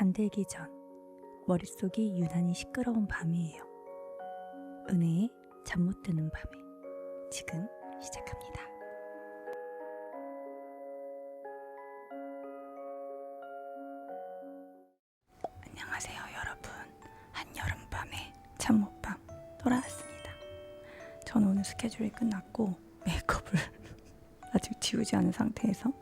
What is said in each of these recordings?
잠들기 전 머릿속이 유난히 시끄러운 밤이에요. 은혜의 잠 못 드는 밤에 지금 시작합니다. 안녕하세요 여러분. 한여름밤의 잠못밤 돌아왔습니다. 저는 오늘 스케줄이 끝났고 메이크업을 아직 지우지 않은 상태에서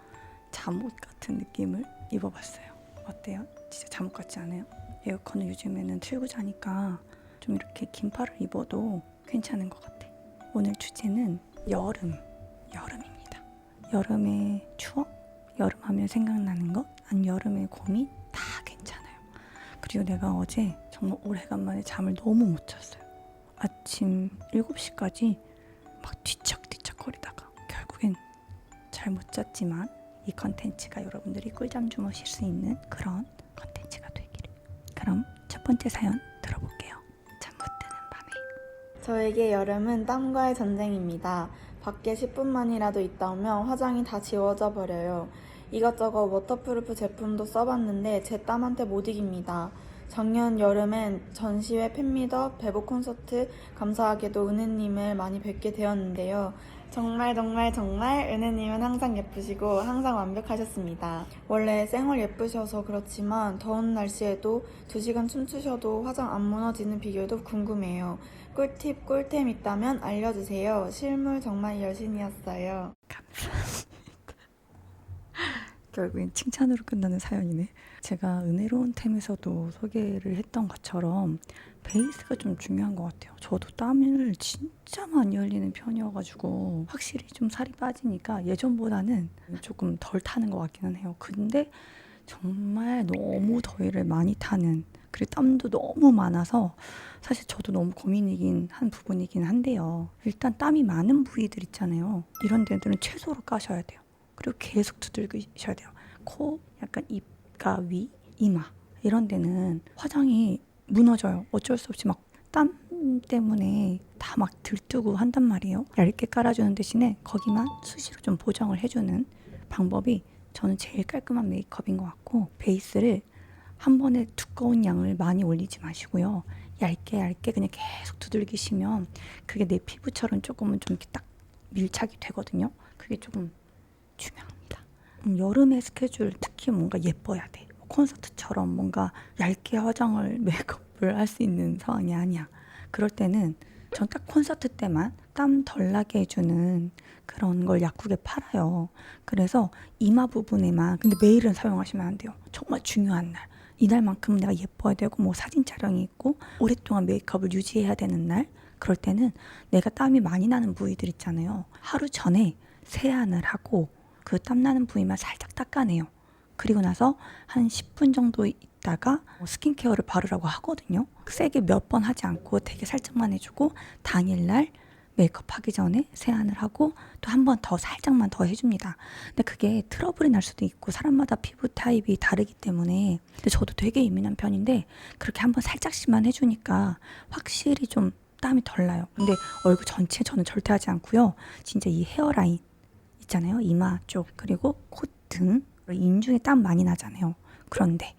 잠옷 같은 느낌을 입어봤어요. 어때요? 진짜 잠옷 같지 않아요? 에어컨을 요즘에는 틀고 자니까 좀 이렇게 긴팔을 입어도 괜찮은 것 같아. 오늘 주제는 여름입니다. 여름의 추억? 여름하면 생각나는 것? 아니면 여름의 고민? 다 괜찮아요. 그리고 내가 어제 정말 오래간만에 잠을 너무 못 잤어요. 아침 7시까지 막 뒤척뒤척 거리다가 결국엔 잘 못 잤지만 이 컨텐츠가 여러분들이 꿀잠 주무실 수 있는 그런 컨텐츠가 되기를. 그럼 첫 번째 사연 들어볼게요. 잠 못 드는 밤에. 저에게 여름은 땀과의 전쟁입니다. 밖에 10분만이라도 있다 오면 화장이 다 지워져 버려요. 이것저것 워터프루프 제품도 써봤는데 제 땀한테 못 이깁니다. 작년 여름엔 전시회, 팬미더, 배구 콘서트, 감사하게도 은혜님을 많이 뵙게 되었는데요. 정말 은혜님은 항상 예쁘시고 항상 완벽하셨습니다. 원래 쌩얼 예쁘셔서 그렇지만 더운 날씨에도 2시간 춤추셔도 화장 안 무너지는 비결도 궁금해요. 꿀팁, 꿀템 있다면 알려주세요. 실물 정말 여신이었어요. 감사합니다. 결국엔 칭찬으로 끝나는 사연이네. 제가 은혜로운 템에서도 소개를 했던 것처럼 베이스가 좀 중요한 것 같아요. 저도 땀을 진짜 많이 흘리는 편이어가지고 확실히 좀 살이 빠지니까 예전보다는 조금 덜 타는 것 같기는 해요. 근데 정말 너무 더위를 많이 타는, 그리고 땀도 너무 많아서 사실 저도 너무 고민이긴 한 부분이긴 한데요. 일단 땀이 많은 부위들 있잖아요. 이런 데들은 최소로 까셔야 돼요. 그리고 계속 두들기셔야 돼요. 코, 약간 입가 위, 이마 이런 데는 화장이 무너져요. 어쩔 수 없이 막 땀 때문에 다 막 들뜨고 한단 말이에요. 얇게 깔아주는 대신에 거기만 수시로 좀 보정을 해주는 방법이 저는 제일 깔끔한 메이크업인 것 같고, 베이스를 한 번에 두꺼운 양을 많이 올리지 마시고요. 얇게 그냥 계속 두들기시면 그게 내 피부처럼 조금은 좀 이렇게 딱 밀착이 되거든요. 그게 조금 중요합니다. 여름의 스케줄 특히 뭔가 예뻐야 돼. 콘서트처럼 뭔가 얇게 화장을 메이크업을 할 수 있는 상황이 아니야. 그럴 때는 전 딱 콘서트 때만 땀 덜 나게 해주는 그런 걸 약국에 팔아요. 그래서 이마 부분에만, 근데 매일은 사용하시면 안 돼요. 정말 중요한 날, 이날만큼 내가 예뻐야 되고 뭐 사진 촬영이 있고 오랫동안 메이크업을 유지해야 되는 날, 그럴 때는 내가 땀이 많이 나는 부위들 있잖아요. 하루 전에 세안을 하고 그 땀나는 부위만 살짝 닦아내요. 그리고 나서 한 10분 정도 있다가 스킨케어를 바르라고 하거든요. 세게 몇 번 하지 않고 되게 살짝만 해주고 당일날 메이크업 하기 전에 세안을 하고 또 한 번 더 살짝만 더 해줍니다. 근데 그게 트러블이 날 수도 있고 사람마다 피부 타입이 다르기 때문에, 근데 저도 되게 예민한 편인데 그렇게 한 번 살짝씩만 해주니까 확실히 좀 땀이 덜 나요. 근데 얼굴 전체 저는 절대 하지 않고요. 진짜 이 헤어라인 있잖아요. 이마 쪽, 그리고 콧등, 인중에 땀 많이 나잖아요. 그런데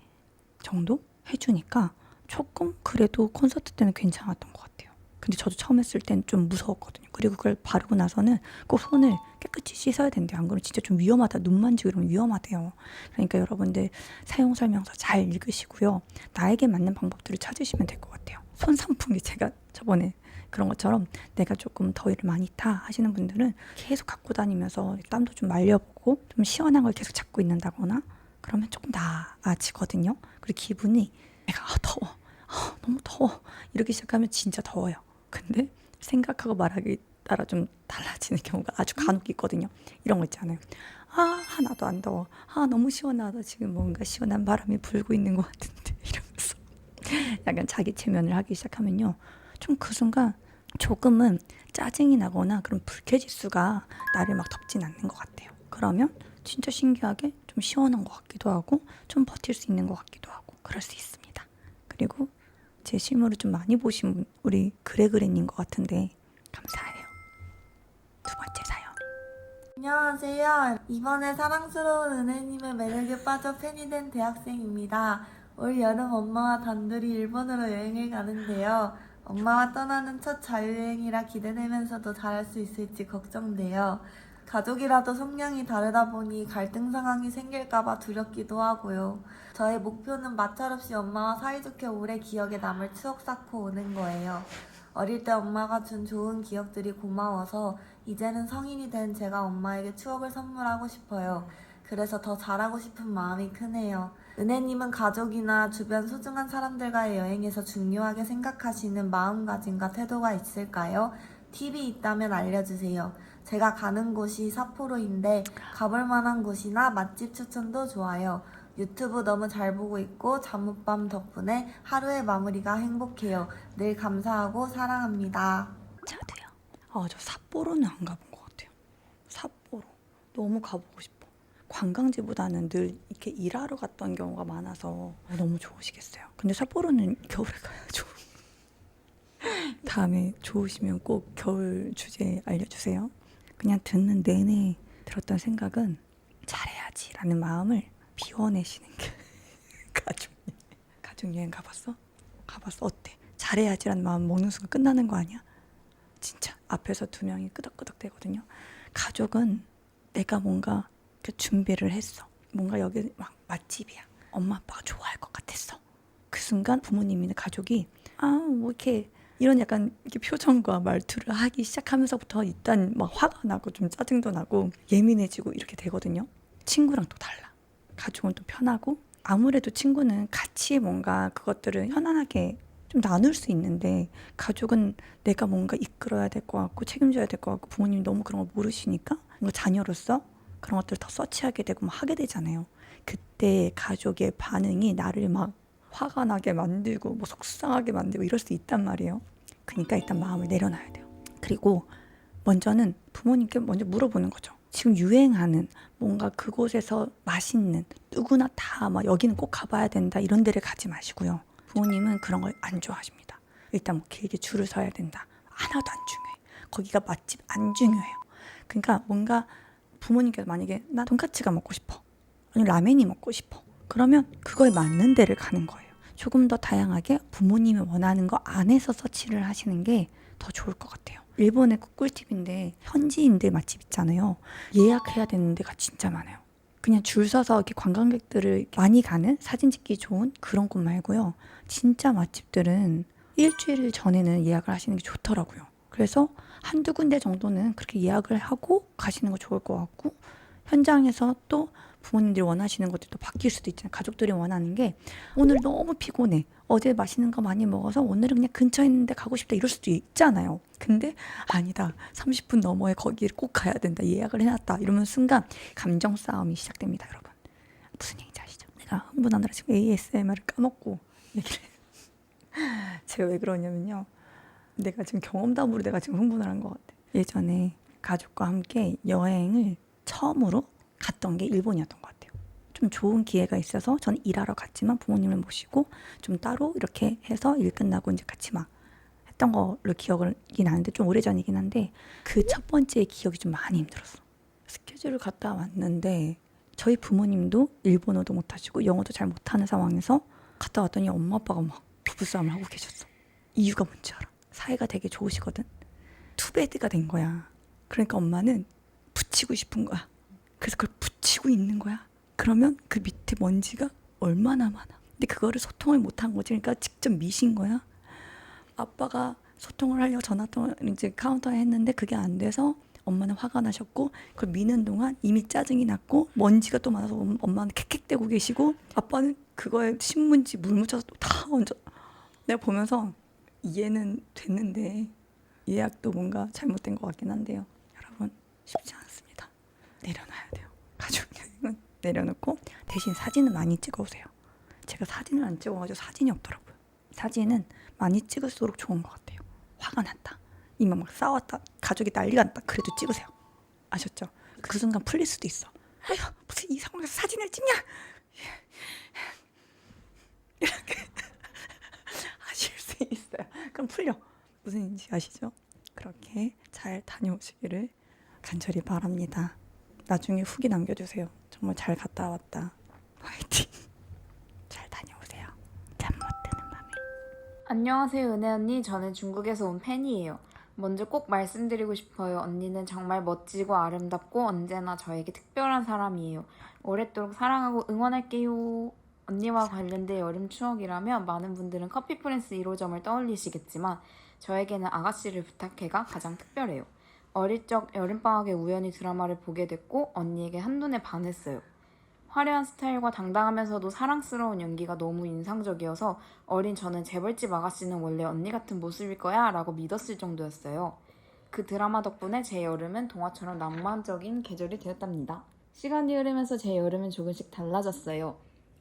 정도 해주니까 조금 그래도 콘서트 때는 괜찮았던 것 같아요. 근데 저도 처음 했을 땐 좀 무서웠거든요. 그리고 그걸 바르고 나서는 꼭 손을 깨끗이 씻어야 된대요. 안 그러면 진짜 좀 위험하다. 눈 만지고 이러면 위험하대요. 그러니까 여러분들 사용 설명서 잘 읽으시고요. 나에게 맞는 방법들을 찾으시면 될 것 같아요. 손 선풍기, 제가 저번에 그런 것처럼 내가 조금 더위를 많이 타 하시는 분들은 계속 갖고 다니면서 땀도 좀 말려보고 좀 시원한 걸 계속 잡고 있는다거나 그러면 조금 나아지거든요. 그리고 기분이 내가 더워, 너무 더워 이렇게 시작하면 진짜 더워요. 근데 생각하고 말하기 따라 좀 달라지는 경우가 아주 간혹 있거든요. 이런 거 있잖아요. 하나도 안 더워. 너무 시원하다. 지금 뭔가 시원한 바람이 불고 있는 것 같은데 이러면서 약간 자기 체면을 하기 시작하면요. 좀 그 순간 조금은 짜증이 나거나 그런 불쾌지수가 나를 막 덮진 않는 것 같아요. 그러면 진짜 신기하게 좀 시원한 것 같기도 하고 좀 버틸 수 있는 것 같기도 하고 그럴 수 있습니다. 그리고 제 실물을 좀 많이 보신 분, 우리 그레그레님 것 같은데 감사해요. 두 번째 사연. 안녕하세요. 이번에 사랑스러운 은혜님의 매력에 빠져 팬이 된 대학생입니다. 올 여름 엄마와 단둘이 일본으로 여행을 가는데요. 엄마와 떠나는 첫 자유여행이라 기대되면서도 잘할 수 있을지 걱정돼요. 가족이라도 성향이 다르다 보니 갈등 상황이 생길까봐 두렵기도 하고요. 저의 목표는 마찰 없이 엄마와 사이좋게 오래 기억에 남을 추억 쌓고 오는 거예요. 어릴 때 엄마가 준 좋은 기억들이 고마워서 이제는 성인이 된 제가 엄마에게 추억을 선물하고 싶어요. 그래서 더 잘하고 싶은 마음이 크네요. 은혜님은 가족이나 주변 소중한 사람들과의 여행에서 중요하게 생각하시는 마음가짐과 태도가 있을까요? 팁이 있다면 알려주세요. 제가 가는 곳이 삿포로인데 가볼 만한 곳이나 맛집 추천도 좋아요. 유튜브 너무 잘 보고 있고 잠옷밤 덕분에 하루의 마무리가 행복해요. 늘 감사하고 사랑합니다. 저도요. 저 삿포로는 안 가본 것 같아요. 삿포로 너무 가보고 싶어. 관광지보다는 늘 이렇게 일하러 갔던 경우가 많아서 너무 좋으시겠어요. 근데 삿포로는 겨울에 가야죠. 다음에 좋으시면 꼭 겨울 주제 알려주세요. 그냥 듣는 내내 들었던 생각은 잘해야지라는 마음을 비워내시는 게 가족여행 가봤어? 가봤어? 어때? 잘해야지라는 마음 먹는 순간 끝나는 거 아니야? 진짜 앞에서 두 명이 끄덕끄덕 대거든요. 가족은 내가 뭔가 준비를 했어. 뭔가 여기 막 맛집이야. 엄마 아빠가 좋아할 것 같았어. 그 순간 부모님이나 가족이 뭐 이렇게 이런 약간 이렇게 표정과 말투를 하기 시작하면서부터 일단 막 화가 나고 좀 짜증도 나고 예민해지고 이렇게 되거든요. 친구랑 또 달라. 가족은 또 편하고 아무래도 친구는 같이 뭔가 그것들을 편안하게 좀 나눌 수 있는데 가족은 내가 뭔가 이끌어야 될 것 같고 책임져야 될 것 같고 부모님이 너무 그런 걸 모르시니까 뭔가 자녀로서 그런 것들을 더 서치하게 되고 막 하게 되잖아요. 그때 가족의 반응이 나를 막 화가 나게 만들고 뭐 속상하게 만들고 이럴 수 있단 말이에요. 그러니까 일단 마음을 내려놔야 돼요. 그리고 먼저는 부모님께 먼저 물어보는 거죠. 지금 유행하는 뭔가 그곳에서 맛있는 누구나 다 막 여기는 꼭 가봐야 된다 이런 데를 가지 마시고요. 부모님은 그런 걸 안 좋아하십니다. 일단 뭐 길게 줄을 서야 된다. 하나도 안 중요해. 거기가 맛집 안 중요해요. 그러니까 뭔가 부모님께서 만약에 나 돈까스가 먹고 싶어. 아니 라면이 먹고 싶어. 그러면 그거에 맞는 데를 가는 거예요. 조금 더 다양하게 부모님이 원하는 거 안에서 서치를 하시는 게 더 좋을 것 같아요. 일본의 꿀팁인데 현지인들 맛집 있잖아요. 예약해야 되는 데가 진짜 많아요. 그냥 줄 서서 이렇게 관광객들을 많이 가는 사진 찍기 좋은 그런 곳 말고요. 진짜 맛집들은 일주일 전에는 예약을 하시는 게 좋더라고요. 그래서 한두 군데 정도는 그렇게 예약을 하고 가시는 거 좋을 것 같고 현장에서 또 부모님들이 원하시는 것들도 바뀔 수도 있잖아요. 가족들이 원하는 게 오늘 너무 피곤해. 어제 맛있는 거 많이 먹어서 오늘은 그냥 근처에 있는데 가고 싶다 이럴 수도 있잖아요. 근데 아니다. 30분 넘어에 거기를 꼭 가야 된다. 예약을 해놨다. 이러면 순간 감정 싸움이 시작됩니다. 여러분. 무슨 얘기인지 아시죠? 내가 흥분하느라 지금 ASMR을 까먹고 얘기를 해요. 제가 왜 그러냐면요. 내가 지금 경험담으로 내가 지금 흥분을 한 것 같아. 예전에 가족과 함께 여행을 처음으로 갔던 게 일본이었던 것 같아요. 좀 좋은 기회가 있어서 저는 일하러 갔지만 부모님을 모시고 좀 따로 이렇게 해서 일 끝나고 이제 같이 막 했던 걸로 기억이 나는데 좀 오래전이긴 한데 그 첫 번째 기억이 좀 많이 힘들었어. 스케줄을 갔다 왔는데 저희 부모님도 일본어도 못하시고 영어도 잘 못하는 상황에서 갔다 왔더니 엄마 아빠가 막 부부싸움을 하고 계셨어. 이유가 뭔지 알아? 사이가 되게 좋으시거든. 투베드가 된 거야. 그러니까 엄마는 붙이고 싶은 거야. 그래서 그걸 붙이고 있는 거야. 그러면 그 밑에 먼지가 얼마나 많아. 근데 그거를 소통을 못한 거지. 그러니까 직접 미신 거야. 아빠가 소통을 하려고 전화통을 이제 카운터에 했는데 그게 안 돼서 엄마는 화가 나셨고 그걸 미는 동안 이미 짜증이 났고 먼지가 또 많아서 엄마는 캑캑대고 계시고 아빠는 그거에 신문지 물 묻혀서 또 다 얹어. 내가 보면서 이해는 됐는데 예약도 뭔가 잘못된 것 같긴 한데요. 여러분 쉽지 않습니다. 내려놔야 돼요. 가족여행은 내려놓고 대신 사진은 많이 찍어오세요. 제가 사진을 안 찍어가지고 사진이 없더라고요. 사진은 많이 찍을수록 좋은 것 같아요. 화가 났다. 이미 막 싸웠다. 가족이 난리가 났다. 그래도 찍으세요. 아셨죠? 그 순간 풀릴 수도 있어. 아휴 무슨 이 상황에서 사진을 찍냐? 이렇게 하실 수 있어요. 그럼 풀려. 무슨 인지 아시죠? 그렇게 잘 다녀오시기를 간절히 바랍니다. 나중에 후기 남겨주세요. 정말 잘 갔다 왔다. 화이팅! 잘 다녀오세요. 안녕하세요, 은혜 언니. 저는 중국에서 온 팬이에요. 먼저 꼭 말씀드리고 싶어요. 언니는 정말 멋지고 아름답고 언제나 저에게 특별한 사람이에요. 오랫도록 사랑하고 응원할게요. 언니와 관련된 여름 추억이라면 많은 분들은 커피 프린스 1호점을 떠올리시겠지만 저에게는 아가씨를 부탁해가 가장 특별해요. 어릴 적 여름방학에 우연히 드라마를 보게 됐고 언니에게 한눈에 반했어요. 화려한 스타일과 당당하면서도 사랑스러운 연기가 너무 인상적이어서 어린 저는 재벌집 아가씨는 원래 언니 같은 모습일 거야 라고 믿었을 정도였어요. 그 드라마 덕분에 제 여름은 동화처럼 낭만적인 계절이 되었답니다. 시간이 흐르면서 제 여름은 조금씩 달라졌어요.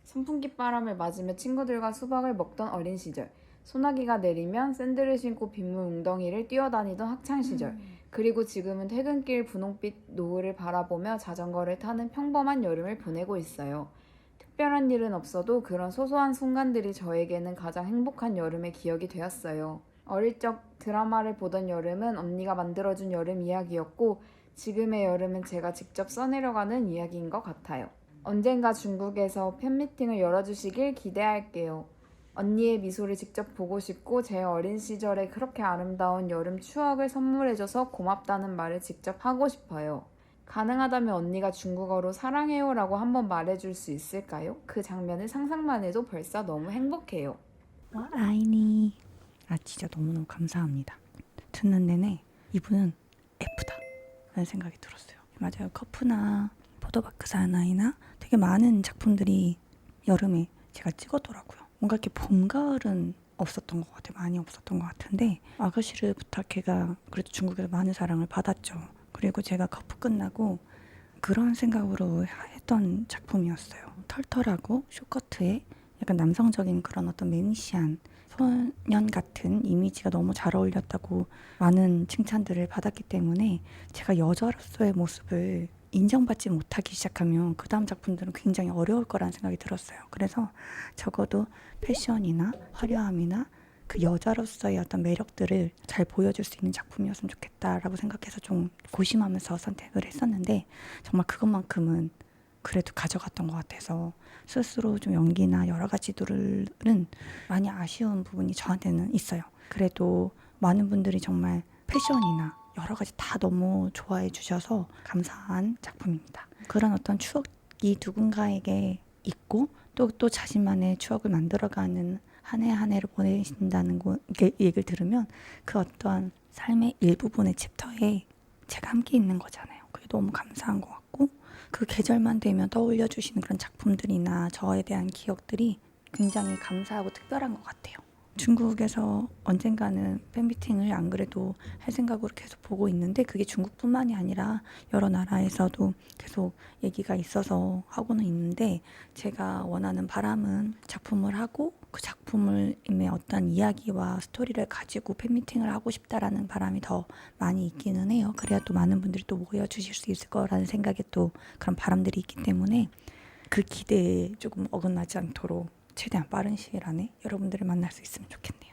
선풍기 바람을 맞으며 친구들과 수박을 먹던 어린 시절, 소나기가 내리면 샌들을 신고 빗물 웅덩이를 뛰어다니던 학창 시절, 그리고 지금은 퇴근길 분홍빛 노을을 바라보며 자전거를 타는 평범한 여름을 보내고 있어요. 특별한 일은 없어도 그런 소소한 순간들이 저에게는 가장 행복한 여름의 기억이 되었어요. 어릴 적 드라마를 보던 여름은 언니가 만들어준 여름 이야기였고 지금의 여름은 제가 직접 써내려가는 이야기인 것 같아요. 언젠가 중국에서 팬미팅을 열어주시길 기대할게요. 언니의 미소를 직접 보고 싶고 제 어린 시절에 그렇게 아름다운 여름 추억을 선물해줘서 고맙다는 말을 직접 하고 싶어요. 가능하다면 언니가 중국어로 사랑해요라고 한번 말해줄 수 있을까요? 그 장면을 상상만 해도 벌써 너무 행복해요. 아이니. 진짜 너무너무 감사합니다. 듣는 내내 이분은 F다 라는 생각이 들었어요. 맞아요. 커프나 포도바크 사나이나 되게 많은 작품들이 여름에 제가 찍었더라고요. 뭔가 이렇게 봄, 가을은 없었던 것 같아요. 많이 없었던 것 같은데 아가씨를 부탁해가 그래도 중국에서 많은 사랑을 받았죠. 그리고 제가 커프 끝나고 그런 생각으로 했던 작품이었어요. 털털하고 쇼커트에 약간 남성적인 그런 어떤 매니시한 소년 같은 이미지가 너무 잘 어울렸다고 많은 칭찬들을 받았기 때문에 제가 여자로서의 모습을 인정받지 못하기 시작하면 그 다음 작품들은 굉장히 어려울 거라는 생각이 들었어요. 그래서 적어도 패션이나 화려함이나 그 여자로서의 어떤 매력들을 잘 보여줄 수 있는 작품이었으면 좋겠다라고 생각해서 좀 고심하면서 선택을 했었는데 정말 그것만큼은 그래도 가져갔던 것 같아서 스스로 좀 연기나 여러 가지들은 많이 아쉬운 부분이 저한테는 있어요. 그래도 많은 분들이 정말 패션이나 여러 가지 다 너무 좋아해 주셔서 감사한 작품입니다. 그런 어떤 추억이 누군가에게 있고 또 자신만의 추억을 만들어가는 한 해 한 해를 보내신다는 얘기를 들으면 그 어떠한 삶의 일부분의 챕터에 제가 함께 있는 거잖아요. 그게 너무 감사한 것 같고 그 계절만 되면 떠올려 주시는 그런 작품들이나 저에 대한 기억들이 굉장히 감사하고 특별한 것 같아요. 중국에서 언젠가는 팬미팅을 안 그래도 할 생각으로 계속 보고 있는데 그게 중국뿐만이 아니라 여러 나라에서도 계속 얘기가 있어서 하고는 있는데 제가 원하는 바람은 작품을 하고 그 작품의 어떤 이야기와 스토리를 가지고 팬미팅을 하고 싶다라는 바람이 더 많이 있기는 해요. 그래야 또 많은 분들이 또 모여주실 수 있을 거라는 생각에 또 그런 바람들이 있기 때문에 그 기대에 조금 어긋나지 않도록 최대한 빠른 시일 안에 여러분들을 만날 수 있으면 좋겠네요.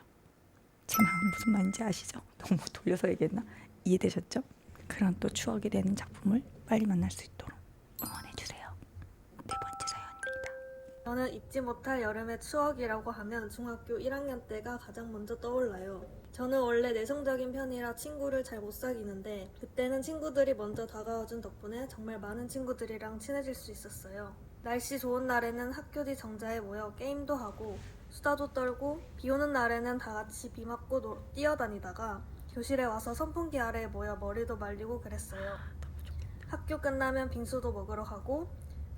제 마음 무슨 말인지 아시죠? 너무 돌려서 얘기했나? 이해되셨죠? 그런 또 추억이 되는 작품을 빨리 만날 수 있도록 응원해주세요. 네 번째 사연입니다. 저는 잊지 못할 여름의 추억이라고 하면 중학교 1학년 때가 가장 먼저 떠올라요. 저는 원래 내성적인 편이라 친구를 잘 못 사귀는데 그때는 친구들이 먼저 다가와준 덕분에 정말 많은 친구들이랑 친해질 수 있었어요. 날씨 좋은 날에는 학교 뒤 정자에 모여 게임도 하고 수다도 떨고 비 오는 날에는 다 같이 비 맞고 뛰어다니다가 교실에 와서 선풍기 아래에 모여 머리도 말리고 그랬어요. 학교 끝나면 빙수도 먹으러 가고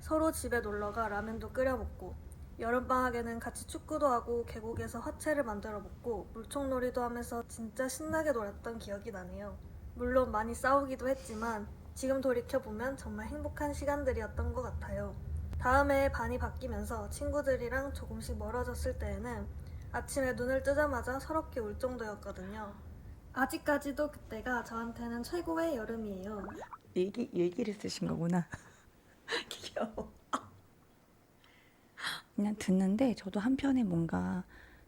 서로 집에 놀러가 라면도 끓여 먹고 여름방학에는 같이 축구도 하고 계곡에서 화채를 만들어 먹고 물총놀이도 하면서 진짜 신나게 놀았던 기억이 나네요. 물론 많이 싸우기도 했지만 지금 돌이켜보면 정말 행복한 시간들이었던 것 같아요. 다음에 반이 바뀌면서 친구들이랑 조금씩 멀어졌을 때에는 아침에 눈을 뜨자마자 서럽게 울 정도였거든요. 아직까지도 그때가 저한테는 최고의 여름이에요. 얘기를 쓰신 거구나. 귀여워. 그냥 듣는데 저도 한편에 뭔가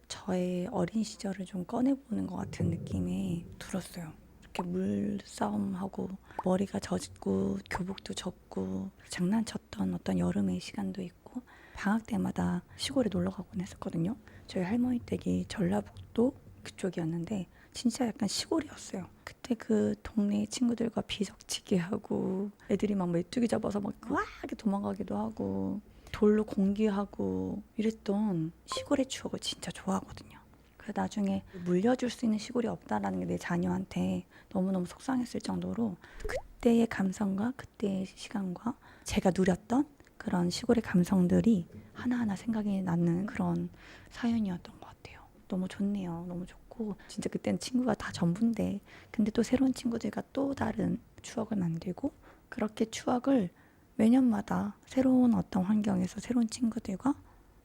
저의 어린 시절을 좀 꺼내보는 것 같은 느낌이 들었어요. 이렇게 물싸움하고 머리가 젖고 교복도 젖고 장난쳤던 어떤 여름의 시간도 있고 방학 때마다 시골에 놀러 가곤 했었거든요. 저희 할머니 댁이 전라북도 그쪽이었는데 진짜 약간 시골이었어요. 그때 그 동네 친구들과 비석치기 하고 애들이 막 메뚜기 잡아서 막 으악하게 도망가기도 하고 돌로 공기하고 이랬던 시골의 추억을 진짜 좋아하거든요. 그 나중에 물려줄 수 있는 시골이 없다라는 게 내 자녀한테 너무너무 속상했을 정도로 그때의 감성과 그때의 시간과 제가 누렸던 그런 시골의 감성들이 하나하나 생각이 나는 그런 사연이었던 것 같아요. 너무 좋네요. 너무 좋고 진짜 그때는 친구가 다 전부인데 근데 또 새로운 친구들과 또 다른 추억을 만들고 그렇게 추억을 매년마다 새로운 어떤 환경에서 새로운 친구들과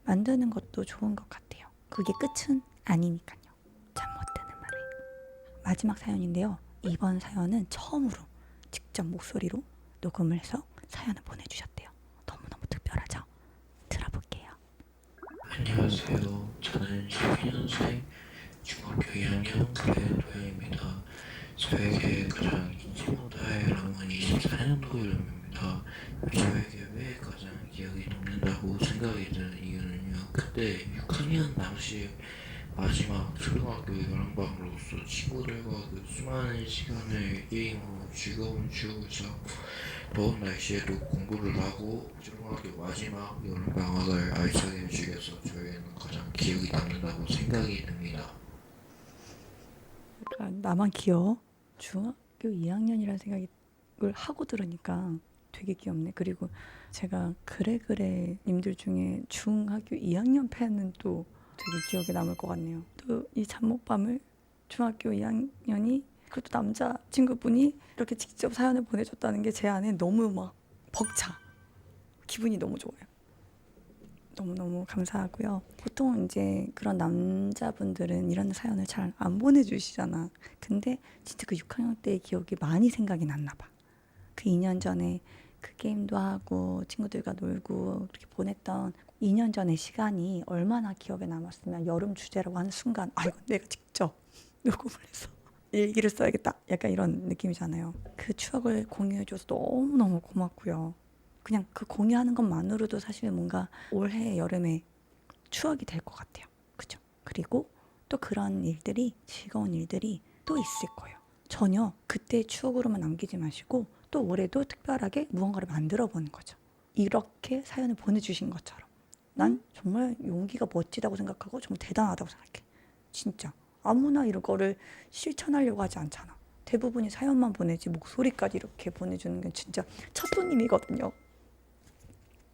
만드는 것도 좋은 것 같아요. 그게 끝은 아니니까요. 잠 못 드는 말에 마지막 사연인데요. 이번 사연은 처음으로 직접 목소리로 녹음을 해서 사연을 보내주셨대요. 너무너무 특별하죠? 들어볼게요. 안녕하세요. 저는 12년생 중학교 2학년 그래도입니다. 저에게 가장 잊지 못할 여름은 24년도 여름입니다. 저에게 왜 가장 기억에 남는다고 생각이 드는 이유는요. 그때 6학년 당시 마지막 초등학교 여름방으로서 친구들과 그 수많은 시간을 게임으로 즐거운 추억을 쌓고 더운 날씨에도 공부를 하고 초등학교 마지막 여름방학을 알차게 즐겨서 저에게는 가장 기억이 남는다고 생각이 듭니다. 약간 나만 귀여워? 중학교 2학년이라는 생각을 하고 들으니까 되게 귀엽네. 그리고 제가 그래 님들 중에 중학교 2학년 팬은 또 되게 기억에 남을 것 같네요. 또 이 잠못밤을 중학교 2학년이 그것도 남자 친구분이 이렇게 직접 사연을 보내줬다는 게 제 안에 너무 막 벅차. 기분이 너무 좋아요. 너무너무 감사하고요. 보통 이제 그런 남자분들은 이런 사연을 잘 안 보내주시잖아. 근데 진짜 그 6학년 때의 기억이 많이 생각이 났나 봐. 그 2년 전에 그 게임도 하고 친구들과 놀고 그렇게 보냈던 2년 전의 시간이 얼마나 기억에 남았으면 여름 주제라고 하는 순간 아 이거 내가 직접 녹음을 해서 일기를 써야겠다. 약간 이런 느낌이잖아요. 그 추억을 공유해줘서 너무너무 고맙고요. 그냥 그 공유하는 것만으로도 사실 뭔가 올해 여름에 추억이 될 것 같아요. 그죠? 그리고 또 그런 일들이 즐거운 일들이 또 있을 거예요. 전혀 그때의 추억으로만 남기지 마시고 또 올해도 특별하게 무언가를 만들어 보는 거죠. 이렇게 사연을 보내주신 것처럼 난 정말 용기가 멋지다고 생각하고 정말 대단하다고 생각해. 진짜 아무나 이런 거를 실천하려고 하지 않잖아. 대부분이 사연만 보내지 목소리까지 이렇게 보내주는 게 진짜 첫 손님이거든요.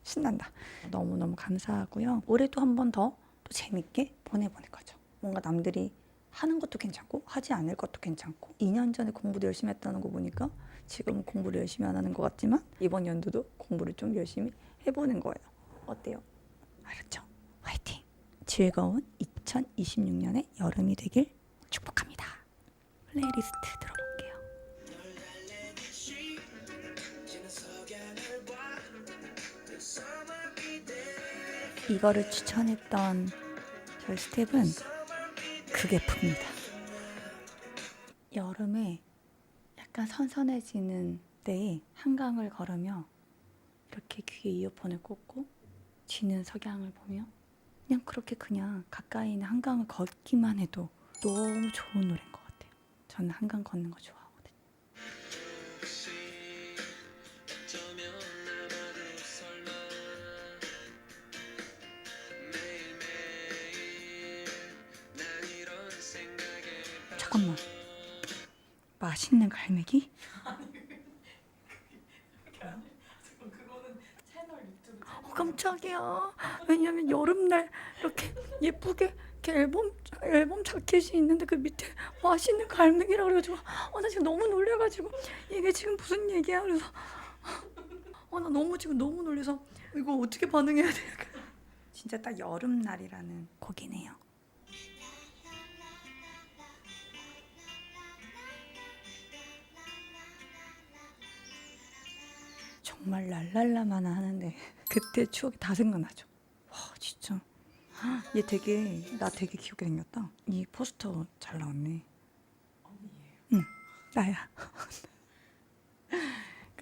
신난다. 너무너무 감사하고요. 올해도 한 번 더 또 재밌게 보내보는 거죠. 뭔가 남들이 하는 것도 괜찮고 하지 않을 것도 괜찮고 2년 전에 공부도 열심히 했다는 거 보니까 지금 공부를 열심히 안 하는 것 같지만 이번 연도도 공부를 좀 열심히 해보는 거예요. 어때요? 알았죠? 화이팅! 즐거운 2026년의 여름이 되길 축복합니다. 플레이리스트 들어볼게요. 이거를 추천했던 저희 스텝은 그게 풉니다. 여름에 약간 선선해지는 때에 한강을 걸으며 이렇게 귀에 이어폰을 꽂고 지는 석양을 보며 그냥 그렇게 그냥 가까이 있는 한강을 걷기만 해도 너무 좋은 노래인 것 같아요. 저는 한강 걷는 거 좋아하거든요. 잠깐만. 맛있는 갈매기? 깜짝이야. 왜냐면 여름날 이렇게 예쁘게 이렇게 앨범 자켓이 있는데 그 밑에 맛있는 갈매기라 그래가지고 나 지금 너무 놀래가지고 이게 지금 무슨 얘기야? 그래서 나 너무 지금 너무 놀래서 이거 어떻게 반응해야 돼? 진짜 딱 여름날이라는 곡이네요. 정말 랄랄라만 하는데 그때 추억이 다 생각나죠. 와 진짜 얘 나 되게 귀엽게 생겼다. 이 포스터 잘 나왔네. 응 나야.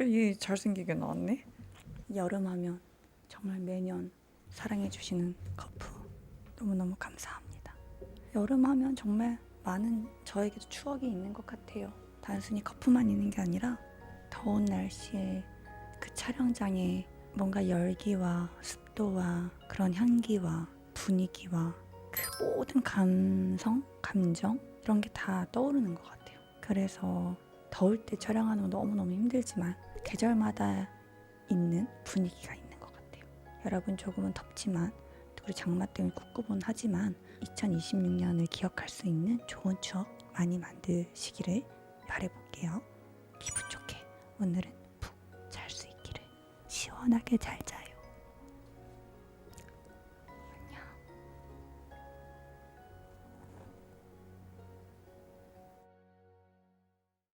얘 잘생기게 나왔네. 여름하면 정말 매년 사랑해주시는 커프 너무너무 감사합니다. 여름하면 정말 많은 저에게도 추억이 있는 것 같아요. 단순히 커프만 있는 게 아니라 더운 날씨에 그 촬영장에 뭔가 열기와 습도와 그런 향기와 분위기와 그 모든 감성, 감정 이런 게 다 떠오르는 것 같아요. 그래서 더울 때 촬영하는 건 너무너무 힘들지만 계절마다 있는 분위기가 있는 것 같아요. 여러분 조금은 덥지만 그리고 장마 때문에 꿉꿉은 하지만 2026년을 기억할 수 있는 좋은 추억 많이 만드시기를 바라볼게요. 기분 좋게 오늘은 푹 잘 수 있기를 시원하게 잘